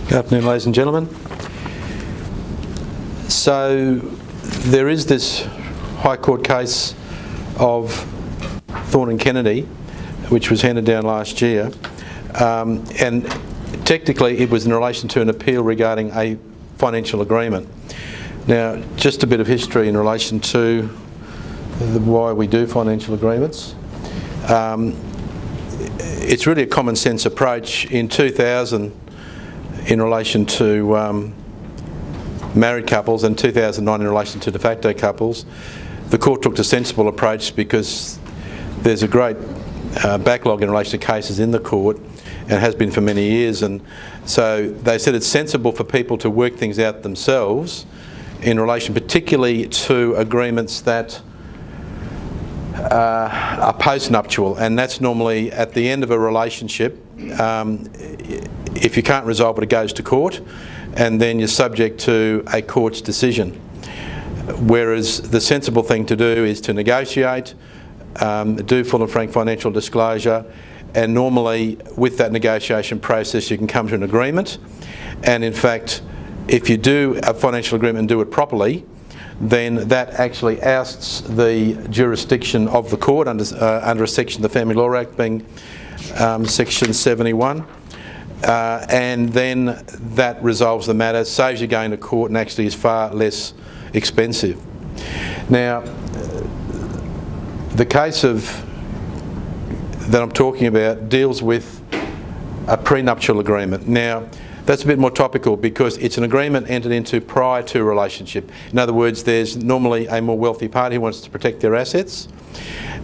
Good afternoon, ladies and gentlemen. So there is this High Court case of Thorne and Kennedy, which was handed down last year, and technically it was in relation to an appeal regarding a financial agreement. Now, just a bit of history in relation to why we do financial agreements. It's really a common sense approach. In 2000, in relation to married couples, and 2009 in relation to de facto couples, the court took the sensible approach because there's a great backlog in relation to cases in the court, and has been for many years, and so they said it's sensible for people to work things out themselves in relation particularly to agreements that are post-nuptial, and that's normally at the end of a relationship. If you can't resolve it, it goes to court, and then you're subject to a court's decision. Whereas the sensible thing to do is to negotiate, do full and frank financial disclosure, and normally with that negotiation process you can come to an agreement. And in fact, if you do a financial agreement and do it properly, then that actually ousts the jurisdiction of the court under a section of the Family Law Act, being section 71. And then that resolves the matter, saves you going to court, and actually is far less expensive. Now, the case that I'm talking about deals with a prenuptial agreement. Now, that's a bit more topical because it's an agreement entered into prior to a relationship. In other words, there's normally a more wealthy party who wants to protect their assets,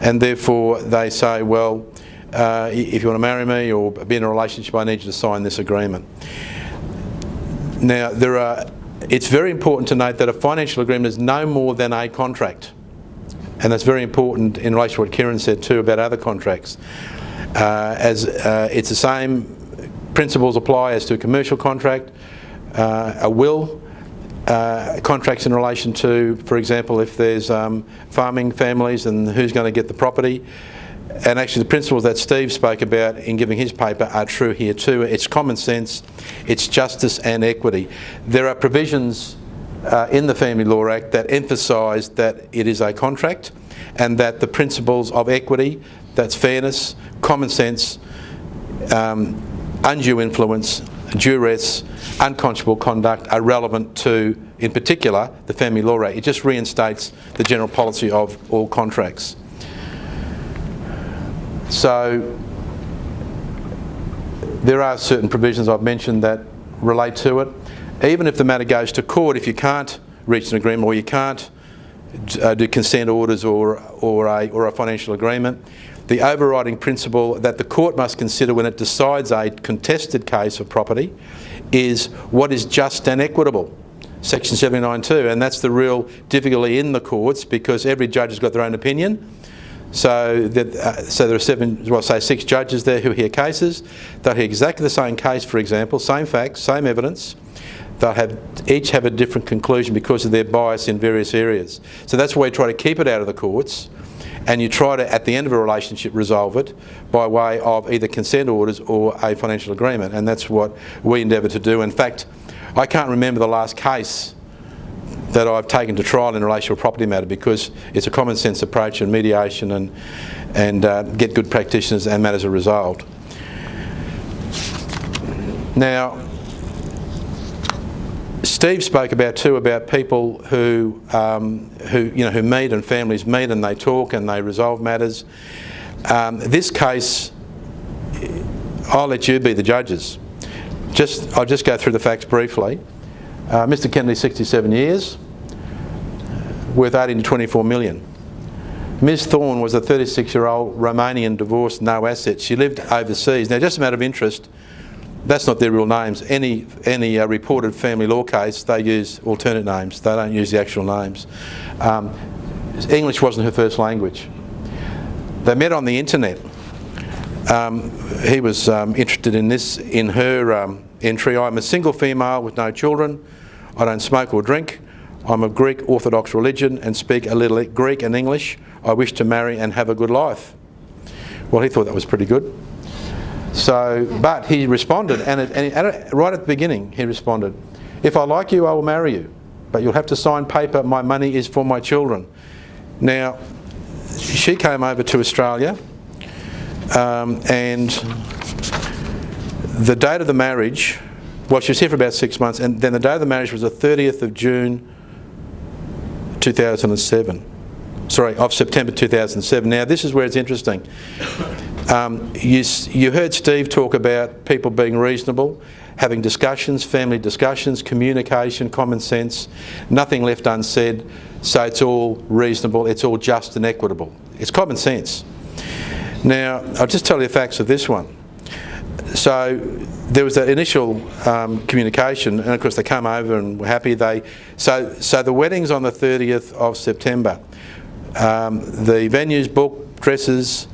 and therefore they say, well, if you want to marry me or be in a relationship, I need you to sign this agreement. Now, it's very important to note that a financial agreement is no more than a contract, and that's very important in relation to what Kieran said too about other contracts. It's the same principles apply as to a commercial contract, a will, contracts in relation to, for example, if there's farming families and who's going to get the property. And actually the principles that Steve spoke about in giving his paper are true here too. It's common sense, it's justice and equity. There are provisions in the Family Law Act that emphasise that it is a contract, and that the principles of equity, that's fairness, common sense, undue influence, duress, unconscionable conduct are relevant to, in particular, the Family Law Act. It just reinstates the general policy of all contracts. So there are certain provisions I've mentioned that relate to it. Even if the matter goes to court, if you can't reach an agreement or you can't do consent orders or a financial agreement, the overriding principle that the court must consider when it decides a contested case of property is what is just and equitable. Section 79(2), and that's the real difficulty in the courts because every judge has got their own opinion. So there are 6 judges there who hear cases. They'll hear exactly the same case, for example, same facts, same evidence. They'll each have a different conclusion because of their bias in various areas. So that's why you try to keep it out of the courts, and you try to, at the end of a relationship, resolve it by way of either consent orders or a financial agreement, and that's what we endeavour to do. In fact, I can't remember the last case that I've taken to trial in relation to a property matter because it's a common sense approach and mediation and get good practitioners and matters are resolved. Now, Steve spoke about people who meet, and families meet and they talk and they resolve matters. This case, I'll let you be the judges. I'll just go through the facts briefly. Mr. Kennedy, 67 years, worth 18 to 24 million. Ms. Thorne was a 36-year-old Romanian divorced, no assets. She lived overseas. Now, just a matter of interest, that's not their real names. Any reported family law case, they use alternate names. They don't use the actual names. English wasn't her first language. They met on the internet. He was interested in her entry. I'm a single female with no children. I don't smoke or drink. I'm of Greek Orthodox religion and speak a little Greek and English. I wish to marry and have a good life. Well, he thought that was pretty good. So, but he responded, right at the beginning he responded, "If I like you, I will marry you, but you'll have to sign paper, my money is for my children." Now, she came over to Australia, and the date of the marriage, well, she was here for about 6 months, and then the day of the marriage was the 30th of June 2007. Sorry, of September 2007. Now, this is where it's interesting. You heard Steve talk about people being reasonable, having discussions, family discussions, communication, common sense, nothing left unsaid, so it's all reasonable, it's all just and equitable. It's common sense. Now, I'll just tell you the facts of this one. So there was that initial communication, and of course they come over and were happy. So the wedding's on the 30th of September. The venue's booked, dresses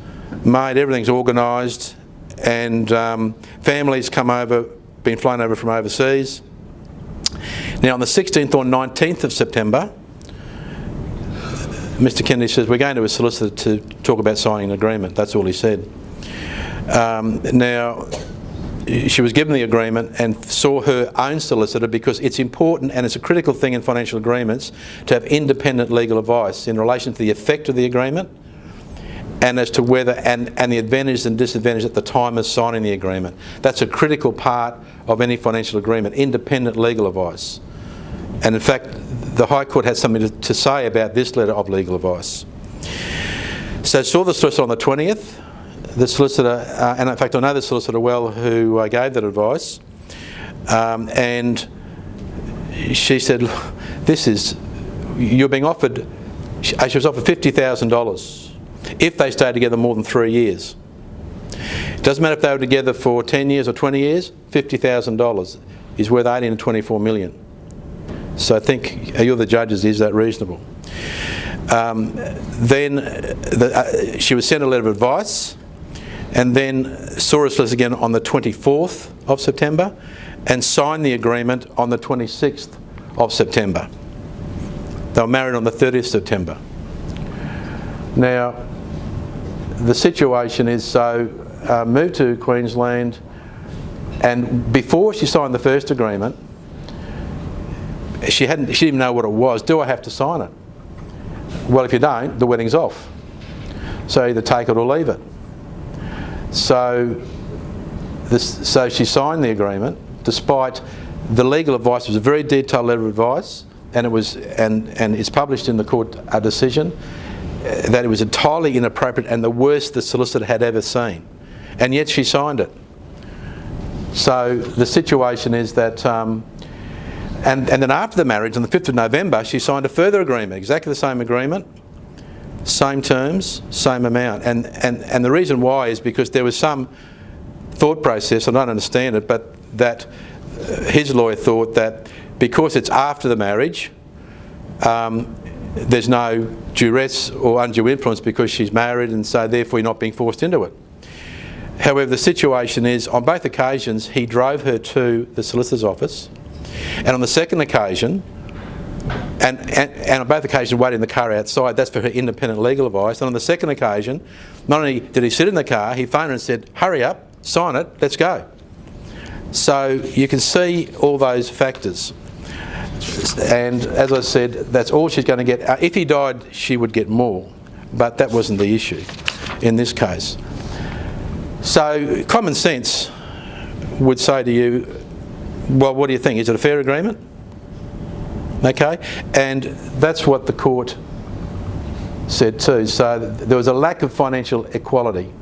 made, everything's organised, and families come over, been flown over from overseas. Now on the 16th or 19th of September, Mr Kennedy says, "We're going to a solicitor to talk about signing an agreement." That's all he said. Now, she was given the agreement and saw her own solicitor, because it's important and it's a critical thing in financial agreements to have independent legal advice in relation to the effect of the agreement and as to whether, and the advantages and disadvantages at the time of signing the agreement. That's a critical part of any financial agreement, independent legal advice. And in fact, the High Court had something to say about this letter of legal advice. So saw the solicitor on the 20th. The solicitor, and in fact I know the solicitor well who gave that advice, and she said, you're being offered, she was offered $50,000 if they stay together more than 3 years. It doesn't matter if they were together for 10 years or 20 years, $50,000 is worth 18 to 24 million. So I think, you're the judges, is that reasonable? Then she was sent a letter of advice, and then saw us again on the 24th of September and signed the agreement on the 26th of September. They were married on the 30th of September. Now, the situation is, moved to Queensland, and before she signed the first agreement, she didn't even know what it was. Do I have to sign it? Well, if you don't, the wedding's off. So either take it or leave it. So she signed the agreement, despite the legal advice. It was a very detailed letter of advice, and it was, and it's published in the court a decision that it was entirely inappropriate and the worst the solicitor had ever seen, and yet she signed it. So the situation is that, and then after the marriage, on the 5th of November, she signed a further agreement, exactly the same agreement, same terms, same amount. And the reason why is because there was some thought process, I don't understand it, but that his lawyer thought that because it's after the marriage, there's no duress or undue influence because she's married, and so therefore you're not being forced into it. However, the situation is, on both occasions, he drove her to the solicitor's office, and on the second occasion, and on both occasions waiting in the car outside, that's for her independent legal advice. And on the second occasion, not only did he sit in the car, he phoned her and said, "Hurry up, sign it, let's go." So you can see all those factors. And as I said, that's all she's going to get. If he died, she would get more, but that wasn't the issue in this case. So common sense would say to you, well, what do you think? Is it a fair agreement? Okay, and that's what the court said too. So there was a lack of financial equality.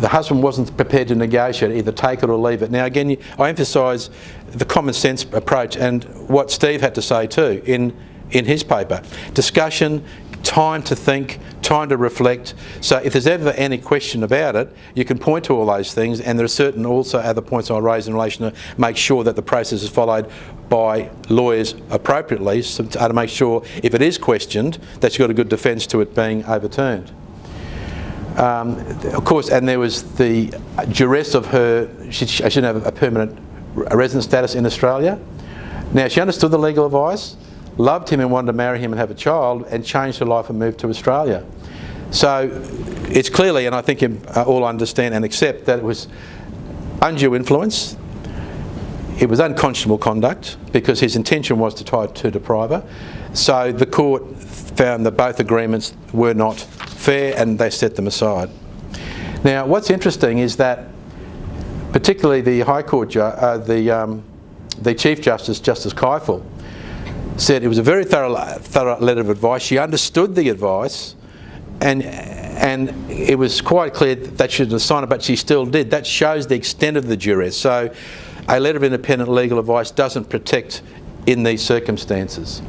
The husband wasn't prepared to negotiate, either take it or leave it. Now again, I emphasise the common sense approach and what Steve had to say too in his paper. Discussion, time to think, time to reflect. So if there's ever any question about it, you can point to all those things, and there are certain also other points I'll raise in relation to make sure that the process is followed by lawyers appropriately, so to make sure if it is questioned that you've got a good defence to it being overturned. Of course, and there was the duress of her, she shouldn't have a permanent residence status in Australia. Now, she understood the legal advice, loved him and wanted to marry him and have a child, and changed her life and moved to Australia. So it's clearly, and I think you all understand and accept, that it was undue influence. It was unconscionable conduct because his intention was to try to deprive her. So the court found that both agreements were not fair and they set them aside. Now, what's interesting is that particularly the High Court, the Chief Justice, Justice Keifel, said it was a very thorough letter of advice. She understood the advice, and it was quite clear that she didn't sign it, but she still did. That shows the extent of the duress. So a letter of independent legal advice doesn't protect in these circumstances.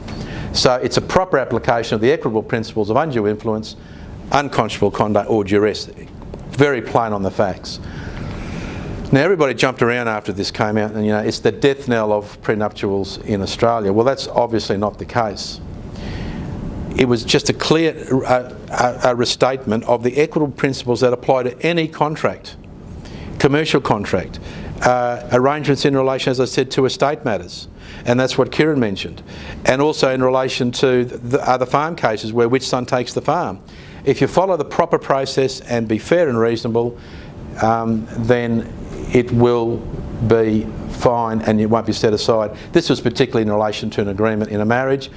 So it's a proper application of the equitable principles of undue influence, unconscionable conduct or duress. Very plain on the facts. Now, everybody jumped around after this came out and, it's the death knell of prenuptials in Australia. Well, that's obviously not the case. It was just a clear a restatement of the equitable principles that apply to any contract, commercial contract, arrangements in relation, as I said, to estate matters. And that's what Kieran mentioned. And also in relation to the other farm cases where which son takes the farm. If you follow the proper process and be fair and reasonable, then it will be fine and it won't be set aside. This was particularly in relation to an agreement in a marriage.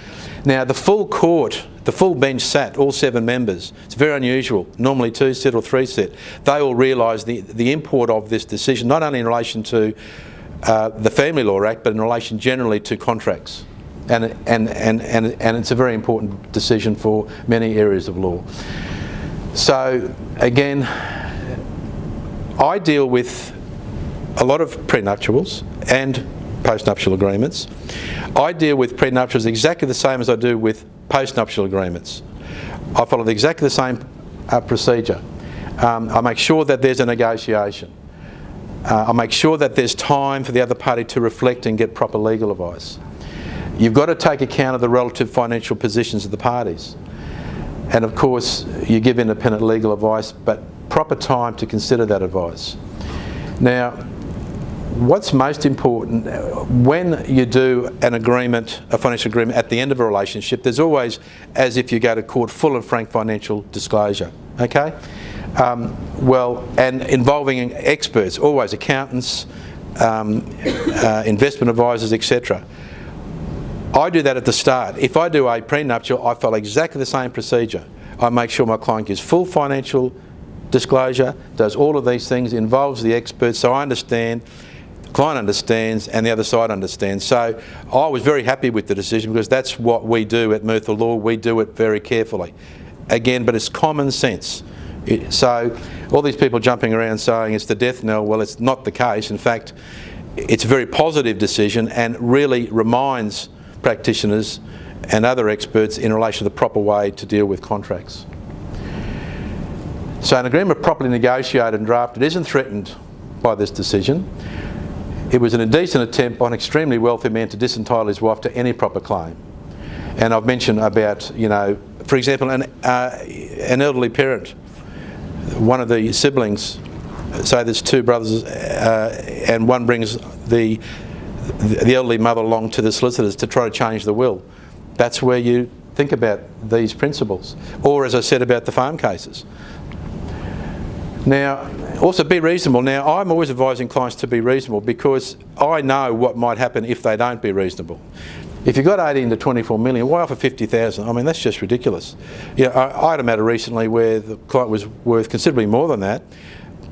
Now, the full court, the full bench sat, all 7 members. It's very unusual. Normally 2 sit or 3 sit. They all realised the import of this decision, not only in relation to the Family Law Act, but in relation generally to contracts. And it's a very important decision for many areas of law. So, again, I deal with a lot of prenuptials and postnuptial agreements. I deal with prenuptials exactly the same as I do with postnuptial agreements. I follow exactly the same procedure. I make sure that there's a negotiation. I make sure that there's time for the other party to reflect and get proper legal advice. You've got to take account of the relative financial positions of the parties. And of course, you give independent legal advice, but proper time to consider that advice. Now, what's most important, when you do an agreement, a financial agreement at the end of a relationship, there's always, as if you go to court, full and frank financial disclosure, okay? And involving experts, always accountants, investment advisors, etc. I do that at the start. If I do a prenuptial, I follow exactly the same procedure. I make sure my client gives full financial disclosure, does all of these things, involves the experts, so I understand, the client understands, and the other side understands. So I was very happy with the decision because that's what we do at Merthyr Law. We do it very carefully. Again, but it's common sense. So all these people jumping around saying it's the death knell, well, it's not the case. In fact, it's a very positive decision and really reminds practitioners and other experts in relation to the proper way to deal with contracts. So an agreement properly negotiated and drafted isn't threatened by this decision. It was an indecent attempt by an extremely wealthy man to disentitle his wife to any proper claim. And I've mentioned about, for example, an elderly parent, one of the siblings, say there's 2 brothers and one brings the elderly mother along to the solicitors to try to change the will. That's where you think about these principles. Or, as I said, about the farm cases. Now, also be reasonable. Now, I'm always advising clients to be reasonable because I know what might happen if they don't be reasonable. If you've got 18 to 24 million, why offer 50,000? I mean, that's just ridiculous. I had a matter recently where the client was worth considerably more than that,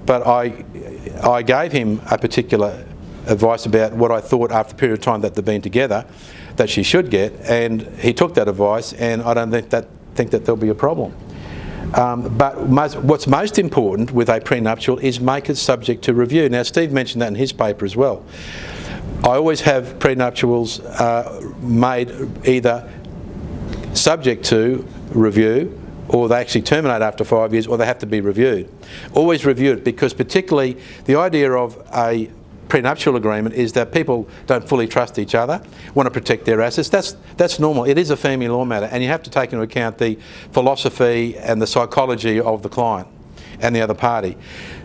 but I gave him a particular advice about what I thought after a period of time that they'd been together that she should get, and he took that advice, and I don't think that there'll be a problem. But what's most important with a prenuptial is make it subject to review. Now, Steve mentioned that in his paper as well. I always have prenuptials made either subject to review, or they actually terminate after 5 years, or they have to be reviewed. Always review it, because particularly the idea of a prenuptial agreement is that people don't fully trust each other, want to protect their assets. That's normal. It is a family law matter, and you have to take into account the philosophy and the psychology of the client. and the other party.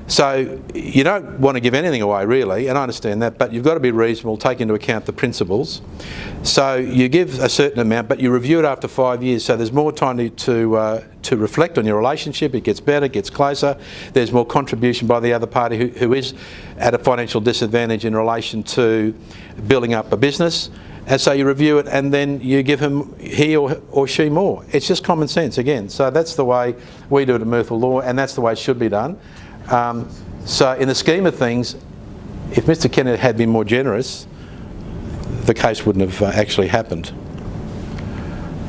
So you don't want to give anything away really, and I understand that, but you've got to be reasonable, take into account the principles. So you give a certain amount, but you review it after 5 years, so there's more time to reflect on your relationship. It gets better, gets closer. There's more contribution by the other party who is at a financial disadvantage in relation to building up a business. And so you review it and then you give he or she more. It's just common sense again. So that's the way we do it at Merthyr Law, and that's the way it should be done. So in the scheme of things, if Mr Kennett had been more generous, the case wouldn't have actually happened.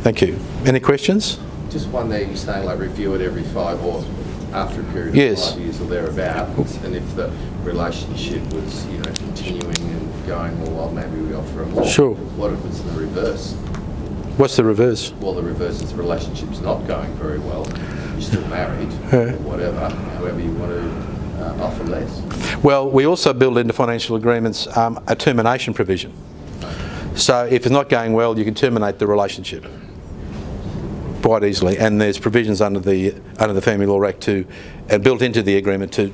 Thank you. Any questions? Just one there, you're saying like review it every 5 or after a period of Yes. 5 years or thereabouts, and if the relationship was, you know, continuing and going, well, maybe we offer a more. Sure. What if it's the reverse? What's the reverse? Well, the reverse is the relationship's not going very well. You're still married, Yeah. or whatever. However you want to offer less. Well, we also build into financial agreements a termination provision. So if it's not going well, you can terminate the relationship quite easily, and there's provisions under the Family Law Act and built into the agreement to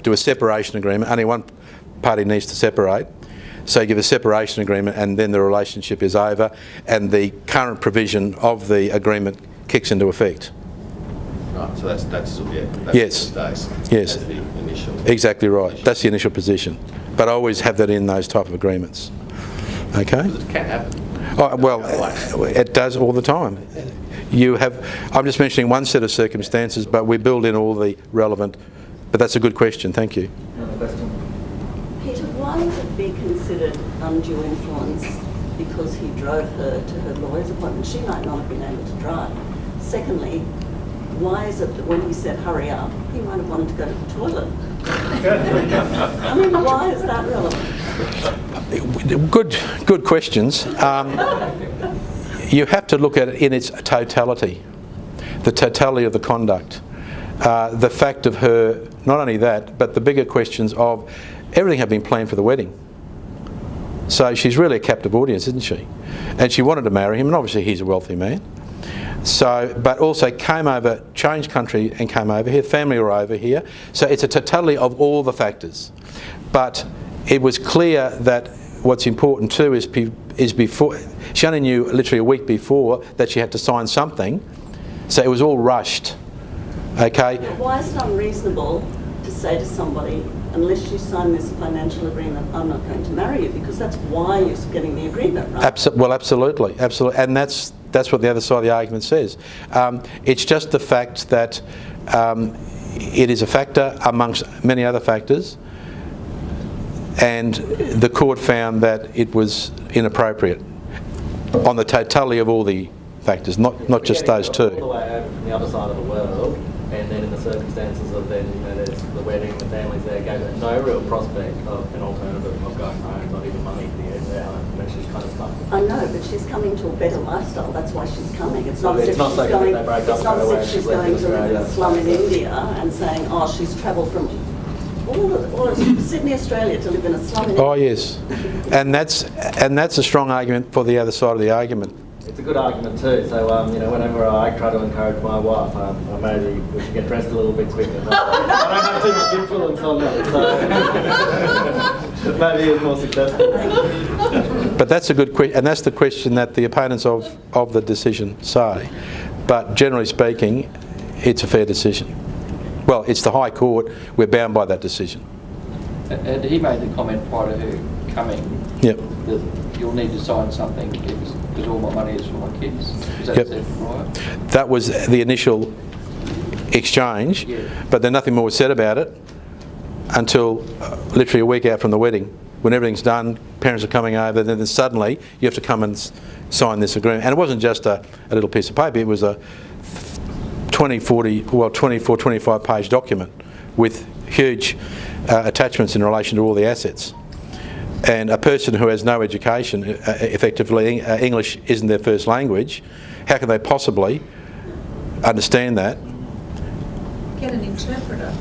do a separation agreement. Only one party needs to separate. So you give a separation agreement and then the relationship is over and the current provision of the agreement kicks into effect. Right, so that's Yes. the stays. Yes. That's the initial. Exactly right. That's the initial position. But I always have that in those type of agreements. Okay? Because it can happen. Oh, well, it does all the time. I'm just mentioning one set of circumstances, but we build in all the relevant. But that's a good question. Thank you. Another question. Peter, why would it be considered undue influence because he drove her to her lawyer's appointment? She might not have been able to drive. Secondly, why is it that when he said hurry up, he might have wanted to go to the toilet? I mean, why is that relevant? Good questions. You have to look at it in its totality, the totality of the conduct, the fact of her, not only that, but the bigger questions of everything had been planned for the wedding. So she's really a captive audience, isn't she? And she wanted to marry him, and obviously he's a wealthy man. So, but also came over, changed country and came over here, family were over here. So it's a totality of all the factors. But it was clear that what's important too is before, she only knew literally a week before that she had to sign something. So it was all rushed, okay? Why is it unreasonable to say to somebody, unless you sign this financial agreement, I'm not going to marry you, because that's why you're getting the agreement, right? Well, absolutely, and that's what the other side of the argument says. It's just the fact that it is a factor amongst many other factors, and the court found that it was inappropriate on the totality of all the factors, not just those two. All the way over from the other side of the world, and then in the circumstances of then, you know, there's the wedding, the family's there, gave her no real prospect of an alternative of going home, not even money to the end there, and she's kind of stuck. I know, but she's coming to a better lifestyle. That's why she's coming. It's not It's as if not she's so good going. that they break up It's not straight away as if and she's she's left going in to live in a Australia. slum in India and saying, "Oh, she's travelled from all Sydney, Australia, to live in a slum in India." Oh yes, and that's a strong argument for the other side of the argument. It's a good argument too. So, you know, whenever I try to encourage my wife, maybe we should get dressed a little bit quicker. But I don't have too much influence on that, so maybe it's more successful. But that's a good question, and that's the question that the opponents of the decision say. But generally speaking, it's a fair decision. Well, it's the High Court. We're bound by that decision. And he made the comment prior to her coming Yep. that you'll need to sign something because all my money is for my kids. Is that Yep. right? That was the initial exchange, Yeah. but then nothing more was said about it until literally a week out from the wedding. When everything's done, parents are coming over, then suddenly you have to come and sign this agreement. And it wasn't just a little piece of paper, it was a 24, 25 page document with huge attachments in relation to all the assets. And a person who has no education, effectively English isn't their first language, how can they possibly understand that? Get an interpreter.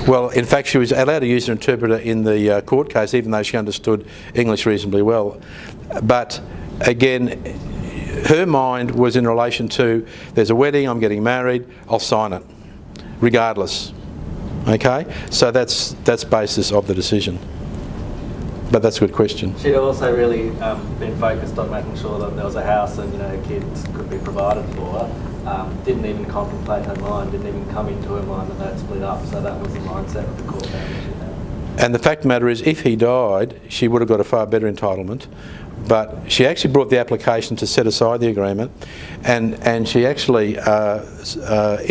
Well, in fact, she was allowed to use an interpreter in the court case, even though she understood English reasonably well. But again, her mind was in relation to, there's a wedding, I'm getting married, I'll sign it. regardless. Okay, so that's basis of the decision. But that's a good question. She'd also really been focused on making sure that there was a house and kids could be provided for. Didn't even contemplate her mind, didn't even come into her mind that they'd split up. So that was the mindset of the court found that she had. And the fact of the matter is, if he died, she would have got a far better entitlement. But she actually brought the application to set aside the agreement, and she actually, in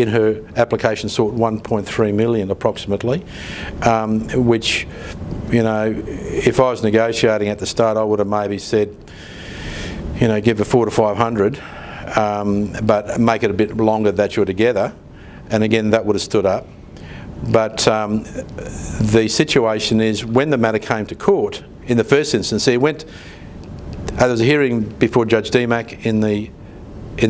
her application, sought 1.3 million approximately, which, if I was negotiating at the start, I would have maybe said, give her 400 to 500, but make it a bit longer that you're together, and again that would have stood up. But the situation is, when the matter came to court, in the first instance, it went. There was a hearing before Judge DMAC in the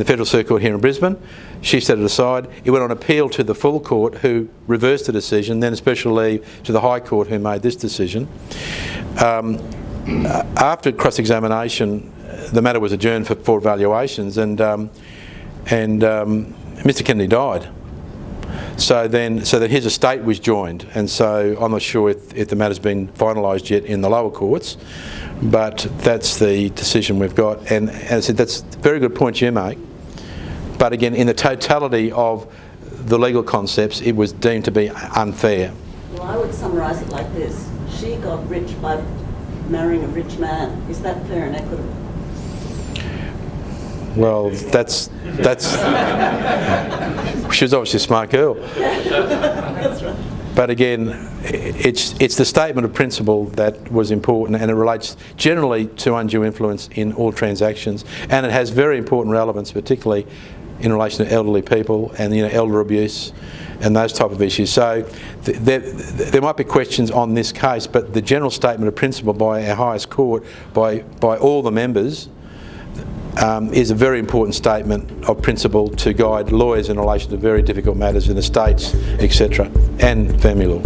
Federal Circuit Court here in Brisbane. She set it aside. It went on appeal to the full court, who reversed the decision, then a special leave to the High Court, who made this decision. After cross-examination, the matter was adjourned for evaluations, and Mr. Kennedy died. So then his estate was joined, and so I'm not sure if the matter's been finalised yet in the lower courts, but that's the decision we've got. And as I said, that's a very good point you make. But again, in the totality of the legal concepts, it was deemed to be unfair. Well, I would summarise it like this. She got rich by marrying a rich man. Is that fair and equitable? Well, that's she was obviously a smart girl. That's right. But again, it's the statement of principle that was important, and it relates generally to undue influence in all transactions, and it has very important relevance, particularly in relation to elderly people and elder abuse and those type of issues. So there might be questions on this case, but the general statement of principle by our highest court, by all the members, is a very important statement of principle to guide lawyers in relation to very difficult matters in estates, etc., and family law.